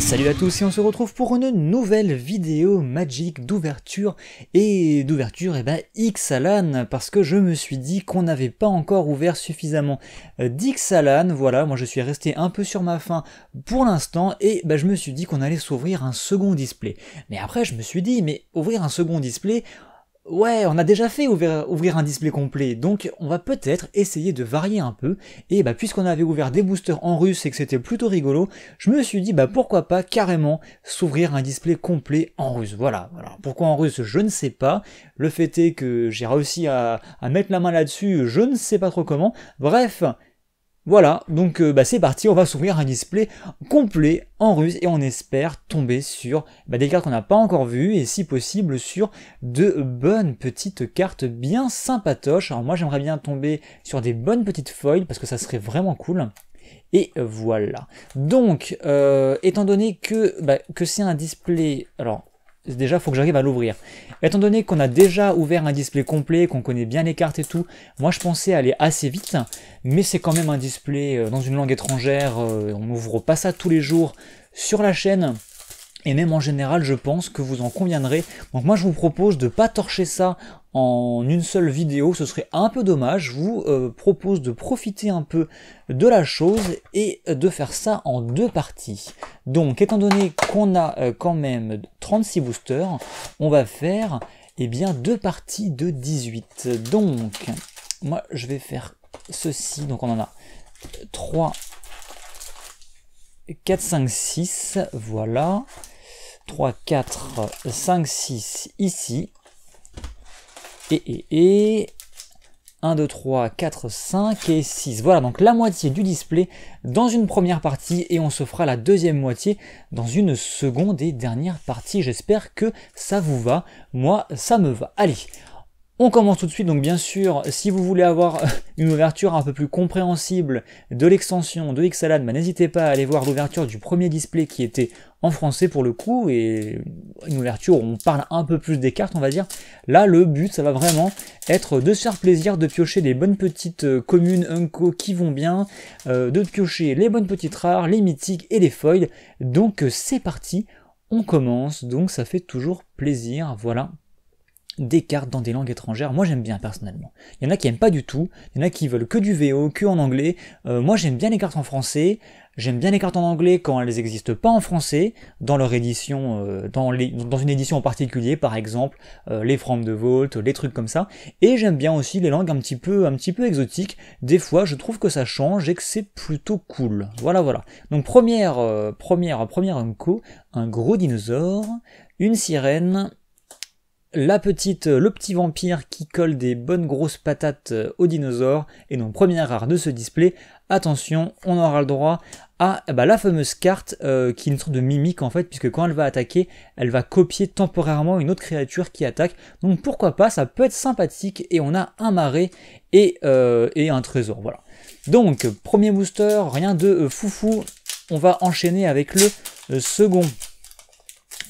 Salut à tous et on se retrouve pour une nouvelle vidéo magique d'ouverture Ixalan, parce que je me suis dit qu'on n'avait pas encore ouvert suffisamment d'Ixalan. Voilà, moi je suis resté un peu sur ma faim pour l'instant et je me suis dit qu'on allait s'ouvrir un second display. Mais après je me suis dit, mais ouvrir un second display, ouais, on a déjà fait ouvrir un display complet, donc on va peut-être essayer de varier un peu, et puisqu'on avait ouvert des boosters en russe et que c'était plutôt rigolo, je me suis dit pourquoi pas carrément s'ouvrir un display complet en russe, voilà. Pourquoi en russe, je ne sais pas, le fait est que j'ai réussi à mettre la main là-dessus, je ne sais pas trop comment, bref. Voilà, donc c'est parti, on va s'ouvrir un display complet en russe et on espère tomber sur des cartes qu'on n'a pas encore vues et si possible sur de bonnes petites cartes bien sympatoches. Alors moi j'aimerais bien tomber sur des bonnes petites foils parce que ça serait vraiment cool. Et voilà. Donc, étant donné que c'est un display... Alors, déjà, il faut que j'arrive à l'ouvrir. Étant donné qu'on a déjà ouvert un display complet, qu'on connaît bien les cartes et tout, moi je pensais aller assez vite, mais c'est quand même un display dans une langue étrangère, on n'ouvre pas ça tous les jours sur la chaîne, et même en général, je pense que vous en conviendrez. Donc moi je vous propose de ne pas torcher ça en une seule vidéo, ce serait un peu dommage. Je vous propose de profiter un peu de la chose et de faire ça en deux parties. Donc étant donné qu'on a quand même 36 boosters, on va faire deux parties de 18. Donc moi je vais faire ceci, donc on en a 3, 4, 5, 6, voilà. 3, 4, 5, 6 ici. Et 1, 2, 3, 4, 5 et 6. Voilà, donc la moitié du display dans une première partie et on se fera la deuxième moitié dans une seconde et dernière partie. J'espère que ça vous va. Moi, ça me va. Allez, on commence tout de suite. Donc bien sûr, si vous voulez avoir une ouverture un peu plus compréhensible de l'extension de Ixalan, n'hésitez pas à aller voir l'ouverture du premier display qui était en français pour le coup, et une ouverture où on parle un peu plus des cartes, on va dire. Là, le but, ça va vraiment être de se faire plaisir, de piocher des bonnes petites communes Unco qui vont bien, de piocher les bonnes petites rares, les mythiques et les foils. Donc c'est parti, on commence, donc ça fait toujours plaisir, voilà. Des cartes dans des langues étrangères, moi j'aime bien personnellement. Il y en a qui aiment pas du tout, il y en a qui veulent que du VO, que en anglais. Moi j'aime bien les cartes en français, j'aime bien les cartes en anglais quand elles n'existent pas en français, dans leur édition, dans une édition en particulier, par exemple, les From the Vault, les trucs comme ça. Et j'aime bien aussi les langues un petit peu exotiques. Des fois je trouve que ça change et que c'est plutôt cool. Voilà. Donc première Unco, un gros dinosaure, une sirène, le petit vampire qui colle des bonnes grosses patates aux dinosaures, et donc première rare de ce display. Attention, on aura le droit à la fameuse carte qui est une sorte de mimique en fait, puisque quand elle va attaquer, elle va copier temporairement une autre créature qui attaque, donc pourquoi pas, ça peut être sympathique, et on a un marais et un trésor, voilà. Donc, premier booster, rien de foufou, on va enchaîner avec le second,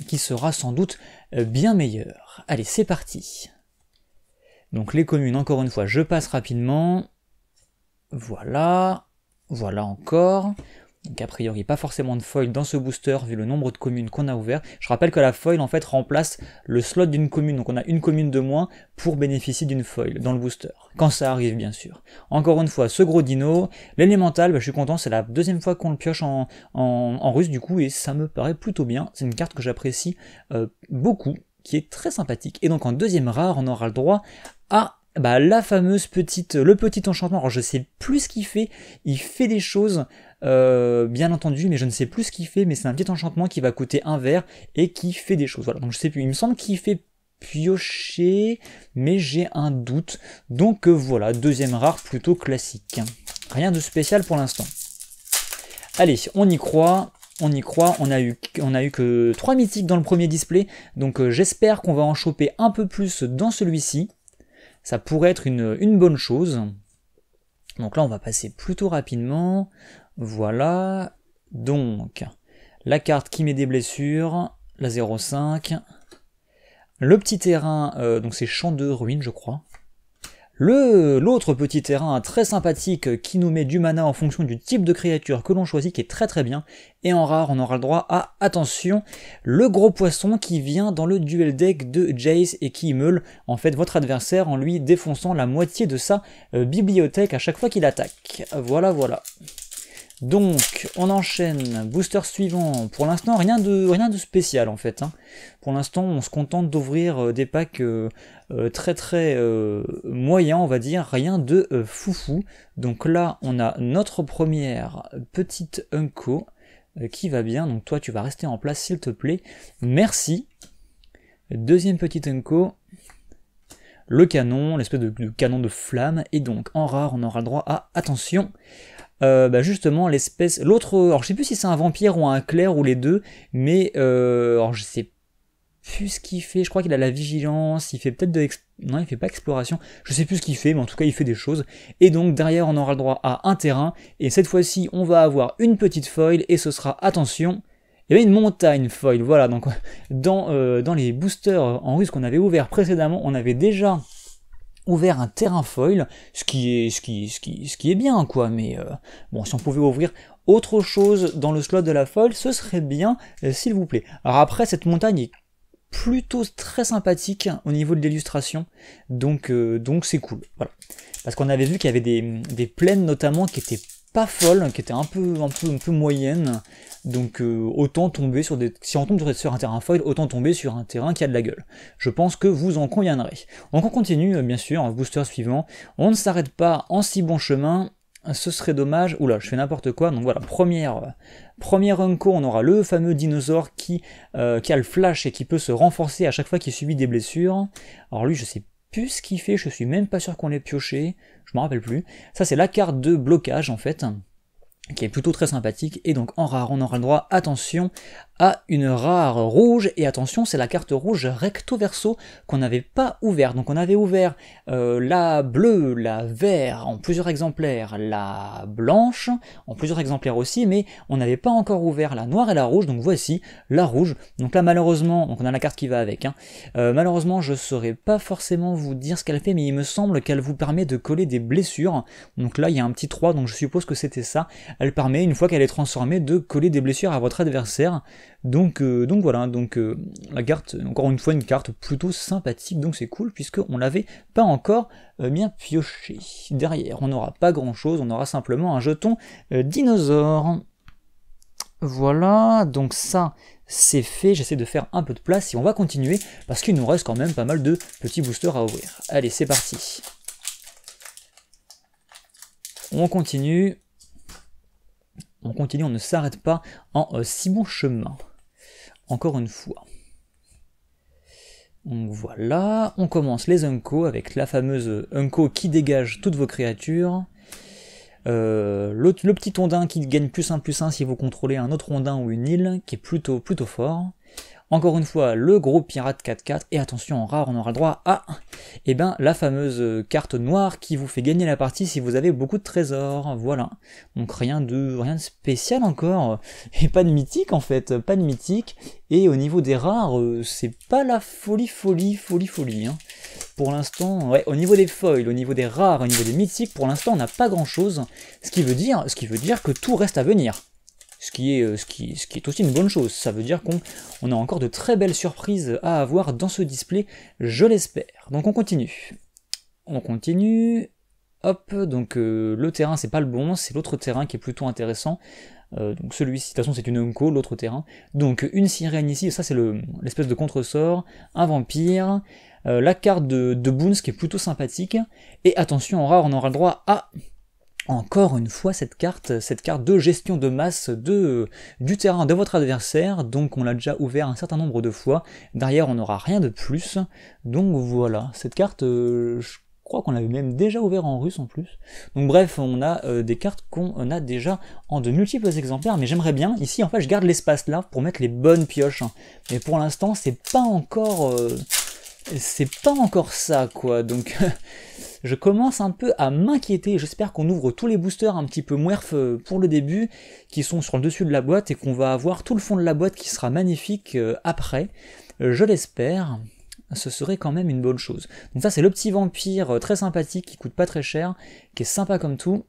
qui sera sans doute bien meilleur. Allez, c'est parti. Donc les communes, encore une fois, je passe rapidement. Voilà encore. Donc a priori, pas forcément de foil dans ce booster, vu le nombre de communes qu'on a ouvert. Je rappelle que la foil, en fait, remplace le slot d'une commune. Donc on a une commune de moins pour bénéficier d'une foil dans le booster. Quand ça arrive, bien sûr. Encore une fois, ce gros dino. L'élémental, je suis content, c'est la deuxième fois qu'on le pioche en russe, du coup, et ça me paraît plutôt bien. C'est une carte que j'apprécie beaucoup, qui est très sympathique. Et donc en deuxième rare, on aura le droit à la fameuse le petit enchantement. Alors je sais plus ce qu'il fait, il fait des choses bien entendu, mais je ne sais plus ce qu'il fait, mais c'est un petit enchantement qui va coûter un vert et qui fait des choses. Voilà, donc je sais plus, il me semble qu'il fait piocher, mais j'ai un doute. Donc voilà, deuxième rare plutôt classique. Rien de spécial pour l'instant. Allez, on y croit. On a eu que 3 mythiques dans le premier display, donc j'espère qu'on va en choper un peu plus dans celui-ci. Ça pourrait être une bonne chose. Donc là, on va passer plutôt rapidement. Voilà. Donc, la carte qui met des blessures, la 0,5. Le petit terrain, donc c'est champ de ruines, je crois. L'autre petit terrain très sympathique qui nous met du mana en fonction du type de créature que l'on choisit, qui est très très bien. Et en rare, on aura le droit à, attention, le gros poisson qui vient dans le duel deck de Jace et qui meule en fait votre adversaire en lui défonçant la moitié de sa bibliothèque à chaque fois qu'il attaque. Voilà, voilà. Donc, on enchaîne, booster suivant, pour l'instant rien de spécial en fait. Hein. Pour l'instant on se contente d'ouvrir des packs très très moyens on va dire, rien de foufou. Donc là on a notre première petite Unco qui va bien, donc toi tu vas rester en place s'il te plaît, merci. Deuxième petite Unco, le canon, l'espèce de canon de flamme, et donc en rare on aura le droit à, attention, justement l'espèce, l'autre, alors je sais plus si c'est un vampire ou un clair ou les deux, mais alors je sais plus ce qu'il fait, je crois qu'il a la vigilance, il fait peut-être non il fait pas exploration, je sais plus ce qu'il fait, mais en tout cas il fait des choses, et donc derrière on aura le droit à un terrain, et cette fois-ci on va avoir une petite foil, et ce sera, attention, il y avait une montagne foil, voilà, donc dans les boosters en russe qu'on avait ouvert précédemment, on avait déjà ouvert un terrain foil, ce qui est bien quoi, mais bon, si on pouvait ouvrir autre chose dans le slot de la foil, ce serait bien, s'il vous plaît. Alors après, cette montagne est plutôt très sympathique au niveau de l'illustration, donc c'est cool, voilà. Parce qu'on avait vu qu'il y avait des plaines notamment qui étaient pas folles, qui étaient un peu moyennes, donc autant tomber sur des... Si on tombe sur un terrain foil, autant tomber sur un terrain qui a de la gueule. Je pense que vous en conviendrez. Donc on continue, bien sûr, en booster suivant. On ne s'arrête pas en si bon chemin, ce serait dommage. Oula, je fais n'importe quoi. Donc voilà, première Unco, on aura le fameux dinosaure qui a le flash et qui peut se renforcer à chaque fois qu'il subit des blessures. Alors lui, je sais plus ce qu'il fait, je suis même pas sûr qu'on l'ait pioché, je me rappelle plus. Ça c'est la carte de blocage en fait, qui est plutôt très sympathique, et donc en rare on aura le droit, attention, à une rare rouge, et attention c'est la carte rouge recto verso qu'on n'avait pas ouvert, donc on avait ouvert la bleue, la verte en plusieurs exemplaires, la blanche en plusieurs exemplaires aussi, mais on n'avait pas encore ouvert la noire et la rouge, donc voici la rouge. Donc là malheureusement, donc on a la carte qui va avec, hein. Malheureusement je saurais pas forcément vous dire ce qu'elle fait, mais il me semble qu'elle vous permet de coller des blessures, donc là il y a un petit 3, donc je suppose que c'était ça. Elle permet, une fois qu'elle est transformée, de coller des blessures à votre adversaire. Donc voilà, la carte, encore une fois, une carte plutôt sympathique, donc c'est cool, puisqu'on l'avait pas encore bien pioché. Derrière, on n'aura pas grand chose, on aura simplement un jeton dinosaure. Voilà, donc ça, c'est fait, j'essaie de faire un peu de place, et on va continuer, parce qu'il nous reste quand même pas mal de petits boosters à ouvrir. Allez, c'est parti. On continue, on ne s'arrête pas en si bon chemin. Encore une fois. Donc voilà, on commence les Unco avec la fameuse Unco qui dégage toutes vos créatures. Le petit ondin qui gagne +1/+1 si vous contrôlez un autre ondin ou une île, qui est plutôt fort. Encore une fois, le gros pirate 4/4, et attention, en rare, on aura le droit à la fameuse carte noire qui vous fait gagner la partie si vous avez beaucoup de trésors, voilà. Donc rien de spécial encore, et pas de mythique en fait, pas de mythique, et au niveau des rares, c'est pas la folie, hein. Pour l'instant, ouais, au niveau des foils, au niveau des rares, au niveau des mythiques, pour l'instant on n'a pas grand chose, ce qui veut dire que tout reste à venir. Ce qui est aussi une bonne chose, ça veut dire qu'on a encore de très belles surprises à avoir dans ce display, je l'espère. Donc on continue, hop, donc le terrain c'est pas le bon, c'est l'autre terrain qui est plutôt intéressant, donc celui-ci, de toute façon c'est une Unco, l'autre terrain, donc une sirène ici, ça c'est l'espèce de contre-sort, un vampire, la carte de Boons qui est plutôt sympathique, et attention, en rare on aura le droit à... Encore une fois cette carte de gestion de masse du terrain de votre adversaire, donc on l'a déjà ouvert un certain nombre de fois, derrière on n'aura rien de plus, donc voilà, cette carte, je crois qu'on l'avait même déjà ouvert en russe en plus, donc bref, on a des cartes qu'on a déjà en de multiples exemplaires, mais j'aimerais bien, ici en fait je garde l'espace là pour mettre les bonnes pioches, hein. Mais pour l'instant c'est pas encore ça quoi, donc... Je commence un peu à m'inquiéter, j'espère qu'on ouvre tous les boosters un petit peu mouerf pour le début, qui sont sur le dessus de la boîte, et qu'on va avoir tout le fond de la boîte qui sera magnifique après, je l'espère. ce serait quand même une bonne chose. Donc ça c'est le petit vampire très sympathique qui coûte pas très cher, qui est sympa comme tout.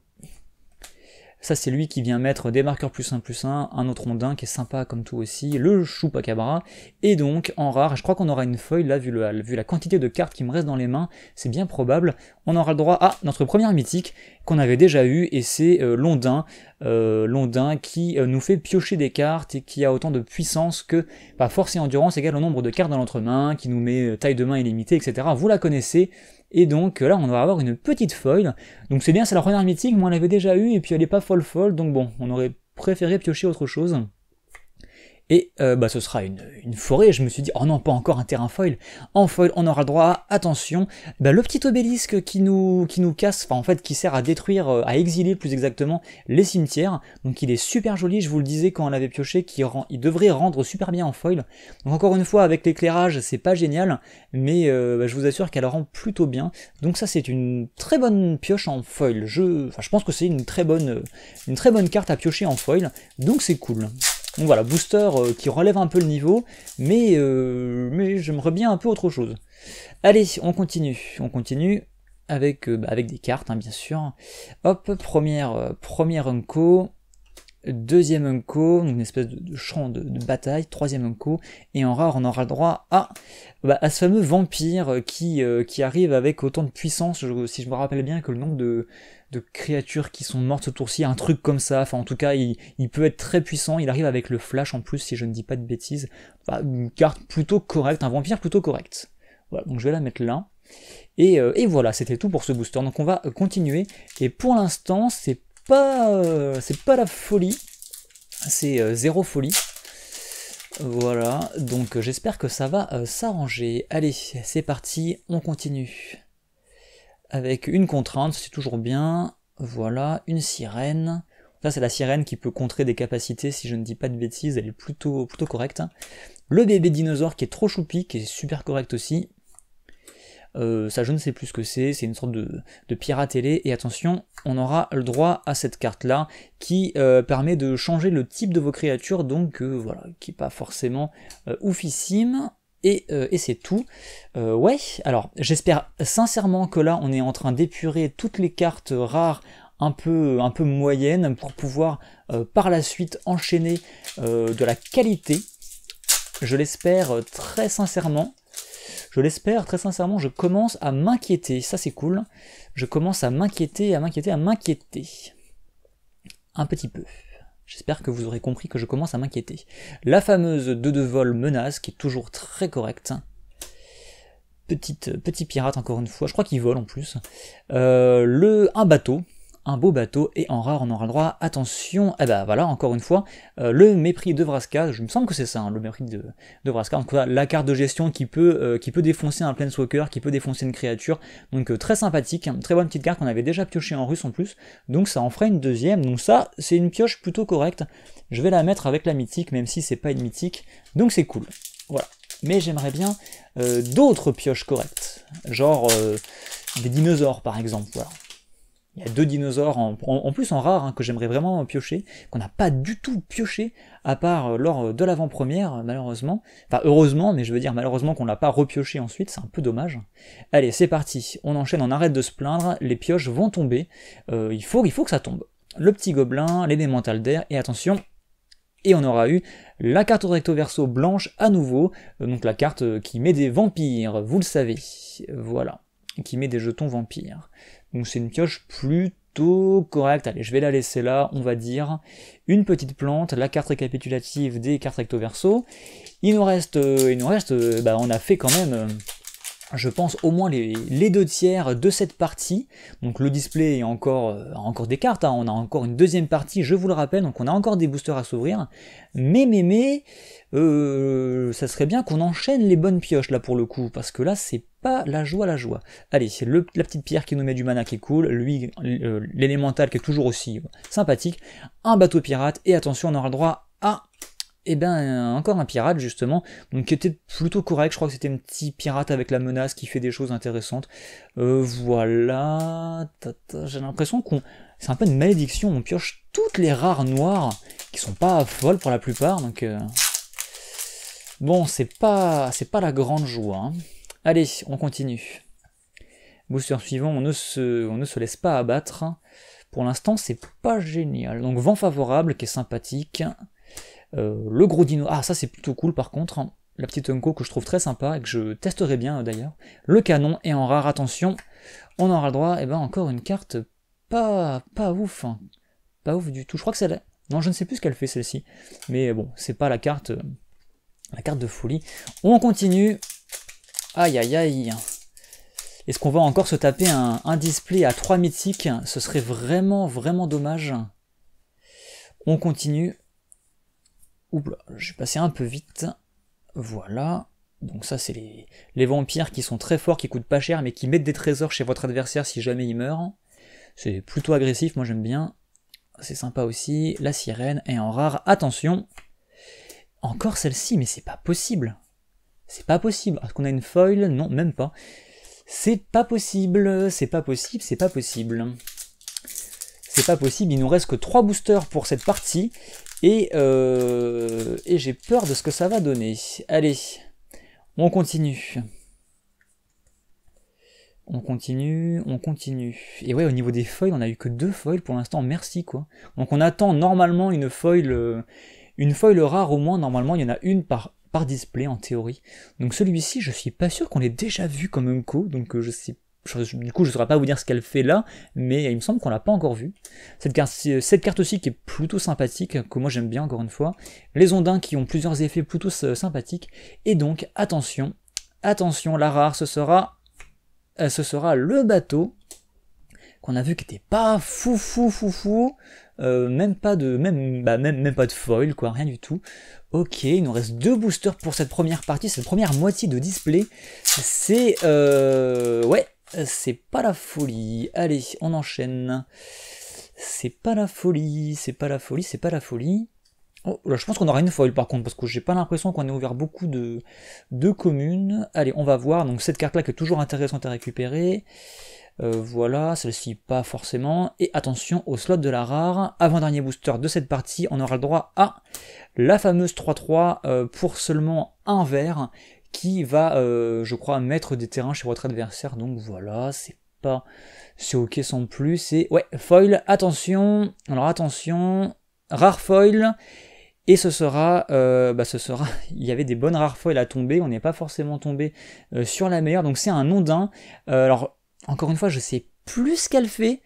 Ça c'est lui qui vient mettre des marqueurs +1/+1, un autre rondin qui est sympa comme tout aussi, le Chupacabra, et donc en rare, je crois qu'on aura une feuille là, vu la quantité de cartes qui me restent dans les mains, c'est bien probable, on aura le droit à notre première mythique qu'on avait déjà eu, et c'est Londin, Londin qui nous fait piocher des cartes et qui a autant de puissance que force et endurance égale au nombre de cartes dans notre main, qui nous met taille de main illimitée, etc. Vous la connaissez. Et donc là on va avoir une petite foil, donc c'est bien, c'est la première mythique, moi on l'avait déjà eu et puis elle est pas folle, donc bon, on aurait préféré piocher autre chose. Et ce sera une forêt, je me suis dit, oh non, pas encore un terrain foil. En foil, on aura le droit à, attention, le petit obélisque qui nous casse, enfin en fait qui sert à détruire, à exiler plus exactement, les cimetières. Donc il est super joli, je vous le disais quand on l'avait pioché, il devrait rendre super bien en foil. Donc encore une fois, avec l'éclairage, c'est pas génial, mais je vous assure qu'elle rend plutôt bien. Donc ça c'est une très bonne pioche en foil. Je pense que c'est une très bonne carte à piocher en foil, donc c'est cool. Donc voilà, booster qui relève un peu le niveau, mais j'aimerais bien un peu autre chose. Allez, on continue avec des cartes, hein, bien sûr. Hop, première Unco, deuxième Unco, une espèce de champ de bataille, troisième Unco, et en rare on aura le droit à ce fameux vampire qui arrive avec autant de puissance, si je me rappelle bien que le nombre de créatures qui sont mortes ce tour-ci, un truc comme ça, enfin en tout cas il peut être très puissant, il arrive avec le flash en plus si je ne dis pas de bêtises, une carte plutôt correcte, un vampire plutôt correct. Voilà, donc je vais la mettre là, et voilà, c'était tout pour ce booster, donc on va continuer, et pour l'instant c'est pas la folie, c'est zéro folie. Voilà, donc j'espère que ça va s'arranger. Allez, c'est parti, on continue. Avec une contrainte, c'est toujours bien. Voilà, une sirène. Ça c'est la sirène qui peut contrer des capacités, si je ne dis pas de bêtises, elle est plutôt correcte. Le bébé dinosaure qui est trop choupi, qui est super correct aussi. Ça je ne sais plus ce que c'est une sorte de pirate ailé, et attention, on aura le droit à cette carte là, qui permet de changer le type de vos créatures, donc voilà, qui n'est pas forcément oufissime, et c'est tout. Ouais, alors j'espère sincèrement que là on est en train d'épurer toutes les cartes rares un peu moyennes, pour pouvoir par la suite enchaîner de la qualité, je l'espère très sincèrement. Je commence à m'inquiéter, ça c'est cool, je commence à m'inquiéter, un petit peu. J'espère que vous aurez compris que je commence à m'inquiéter. La fameuse 2 de vol menace, qui est toujours très correcte. Petit pirate encore une fois, je crois qu'il vole en plus. Un bateau, un beau bateau, et en rare on aura le droit, attention, voilà, encore une fois, le mépris de Vraska, je me semble que c'est ça, hein, le mépris de Vraska, donc voilà, la carte de gestion qui peut défoncer un Planeswalker, qui peut défoncer une créature, donc très sympathique, hein, très bonne petite carte qu'on avait déjà pioché en russe en plus, donc ça en ferait une deuxième, donc ça, c'est une pioche plutôt correcte, je vais la mettre avec la mythique, même si c'est pas une mythique, donc c'est cool, voilà. Mais j'aimerais bien d'autres pioches correctes, genre des dinosaures par exemple, voilà. Il y a 2 dinosaures en plus en rare, hein, que j'aimerais vraiment piocher, qu'on n'a pas du tout pioché, à part lors de l'avant-première, malheureusement. Enfin, heureusement, mais je veux dire malheureusement qu'on l'a pas repioché ensuite, c'est un peu dommage. Allez, c'est parti, on enchaîne, on arrête de se plaindre, les pioches vont tomber, il faut que ça tombe. Le petit gobelin, l'élémental d'air, et attention, et on aura eu la carte recto verso blanche à nouveau, donc la carte qui met des vampires, vous le savez, voilà, qui met des jetons vampires. Donc c'est une pioche plutôt correcte, allez je vais la laisser là, on va dire, une petite plante, la carte récapitulative des cartes recto verso, on a fait quand même, je pense, au moins les 2 tiers de cette partie, donc le display a encore des cartes, hein. On a encore une deuxième partie, je vous le rappelle, donc on a encore des boosters à s'ouvrir, mais ça serait bien qu'on enchaîne les bonnes pioches là pour le coup, parce que là c'est pas la joie. Allez, c'est la petite pierre qui nous met du mana qui est cool, lui, l'élémental qui est toujours aussi sympathique, un bateau pirate, et attention on aura le droit à encore un pirate justement, donc qui était plutôt correct, je crois que c'était un petit pirate avec la menace qui fait des choses intéressantes. Voilà, j'ai l'impression c'est un peu une malédiction, on pioche toutes les rares noires, qui sont pas folles pour la plupart, donc bon, c'est pas la grande joie, hein. Allez, on continue. Booster suivant, on ne se laisse pas abattre. Pour l'instant, c'est pas génial. Donc vent favorable, qui est sympathique. Le gros dino, ah ça c'est plutôt cool par contre. La petite Unco que je trouve très sympa et que je testerai bien d'ailleurs. Le canon, et en rare, attention, on aura le droit, et ben encore une carte pas ouf. Hein. Pas ouf du tout. Je crois que c'est la... Non, je ne sais plus ce qu'elle fait celle-ci. Mais bon, c'est pas la carte de folie. On continue. Aïe aïe aïe. Est-ce qu'on va encore se taper un display à 3 mythiques? Ce serait vraiment, vraiment dommage. On continue. Oups, j'ai passé un peu vite. Voilà. Donc ça, c'est les vampires qui sont très forts, qui coûtent pas cher, mais qui mettent des trésors chez votre adversaire si jamais il meurt. C'est plutôt agressif, moi j'aime bien. C'est sympa aussi. La sirène, et en rare, attention. Encore celle-ci, mais c'est pas possible. C'est pas possible. Est-ce qu'on a une foil? Non, même pas. C'est pas possible, c'est pas possible, c'est pas possible. C'est pas possible, il nous reste que 3 boosters pour cette partie. Et j'ai peur de ce que ça va donner. Allez, on continue. On continue, on continue. Et ouais, au niveau des foils, on a eu que 2 foils pour l'instant, merci quoi. Donc on attend normalement une foil rare au moins, normalement il y en a une par display en théorie. Donc celui-ci, je suis pas sûr qu'on l'ait déjà vu comme Unco, donc du coup je ne saurais pas vous dire ce qu'elle fait là, mais il me semble qu'on l'a pas encore vu. Cette carte aussi qui est plutôt sympathique, que moi j'aime bien encore une fois. Les ondins qui ont plusieurs effets plutôt sympathiques. Et donc attention, attention, la rare ce sera le bateau qu'on a vu qui était pas fou. Même pas de foil, quoi, rien du tout. Ok, il nous reste 2 boosters pour cette première partie, cette première moitié de display. C'est... ouais, c'est pas la folie. Allez, on enchaîne. C'est pas la folie, c'est pas la folie, c'est pas la folie. Oh, là, je pense qu'on aura une foil par contre, parce que j'ai pas l'impression qu'on ait ouvert beaucoup de communes. Allez, on va voir. Donc cette carte-là qui est toujours intéressante à récupérer. Voilà, celle-ci pas forcément. Et attention au slot de la rare. Avant-dernier booster de cette partie, on aura le droit à la fameuse 3-3 pour seulement un vert qui va, je crois, mettre des terrains chez votre adversaire. Donc voilà, c'est ok sans plus. Et ouais, foil, attention. Alors attention, rare foil. Et ce sera, il y avait des bonnes rares foils à tomber. On n'est pas forcément tombé sur la meilleure. Donc c'est un ondin. Alors encore une fois, je sais plus ce qu'elle fait.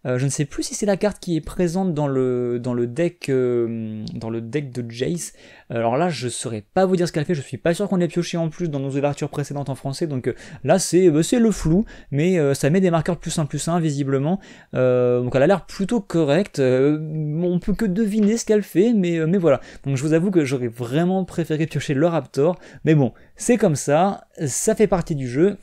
Je ne sais plus si c'est la carte qui est présente dans le deck de Jace. Alors là, je saurais pas vous dire ce qu'elle fait. Je suis pas sûr qu'on l'ait pioché en plus dans nos ouvertures précédentes en français. Donc là, c'est le flou, mais ça met des marqueurs +1/+1 visiblement. Donc elle a l'air plutôt correcte. On peut que deviner ce qu'elle fait, mais voilà. Donc je vous avoue que j'aurais vraiment préféré piocher le Raptor. Mais bon, c'est comme ça. Ça fait partie du jeu.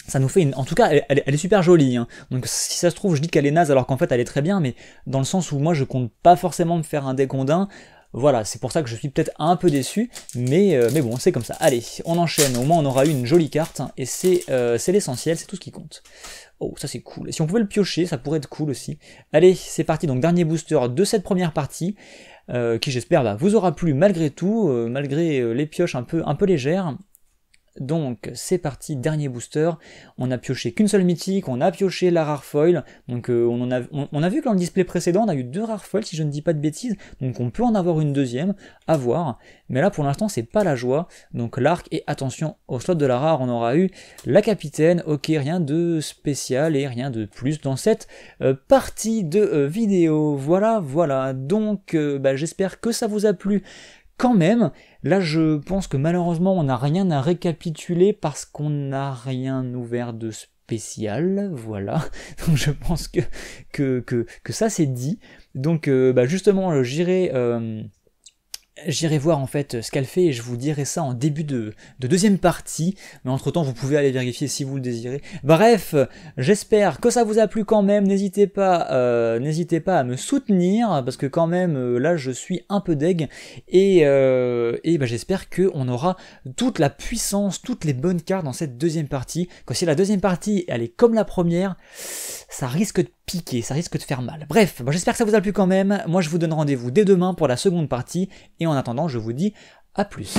Ça nous fait en tout cas, elle est super jolie, hein. Donc si ça se trouve, je dis qu'elle est naze alors qu'en fait elle est très bien, mais dans le sens où moi je compte pas forcément me faire un deck ondin, voilà, c'est pour ça que je suis peut-être un peu déçu, mais bon, c'est comme ça. Allez, on enchaîne, au moins on aura eu une jolie carte, hein, et c'est l'essentiel, c'est tout ce qui compte. Oh, ça c'est cool. Et si on pouvait le piocher, ça pourrait être cool aussi. Allez, c'est parti, donc dernier booster de cette première partie, qui j'espère vous aura plu malgré tout, malgré les pioches un peu légères. Donc c'est parti, dernier booster, on a pioché qu'une seule mythique, on a pioché la rare foil, donc on a vu que dans le display précédent on a eu 2 rares foils si je ne dis pas de bêtises, donc on peut en avoir une deuxième, à voir, mais là pour l'instant c'est pas la joie, donc l'arc, et attention au slot de la rare on aura eu la capitaine, ok, rien de spécial et rien de plus dans cette partie de vidéo, voilà, donc j'espère que ça vous a plu. Quand même, là je pense que malheureusement on n'a rien à récapituler parce qu'on n'a rien ouvert de spécial, voilà. Donc je pense que ça c'est dit. Donc justement j'irai voir en fait ce qu'elle fait et je vous dirai ça en début de deuxième partie, mais entre temps vous pouvez aller vérifier si vous le désirez. Bref, j'espère que ça vous a plu quand même, n'hésitez pas à me soutenir, parce que quand même là je suis un peu deg, et j'espère qu'on aura toute la puissance, toutes les bonnes cartes dans cette deuxième partie, que si la deuxième partie elle est comme la première, ça risque de piquer, ça risque de faire mal. Bref, j'espère que ça vous a plu quand même, moi je vous donne rendez-vous dès demain pour la seconde partie, et en attendant je vous dis à plus.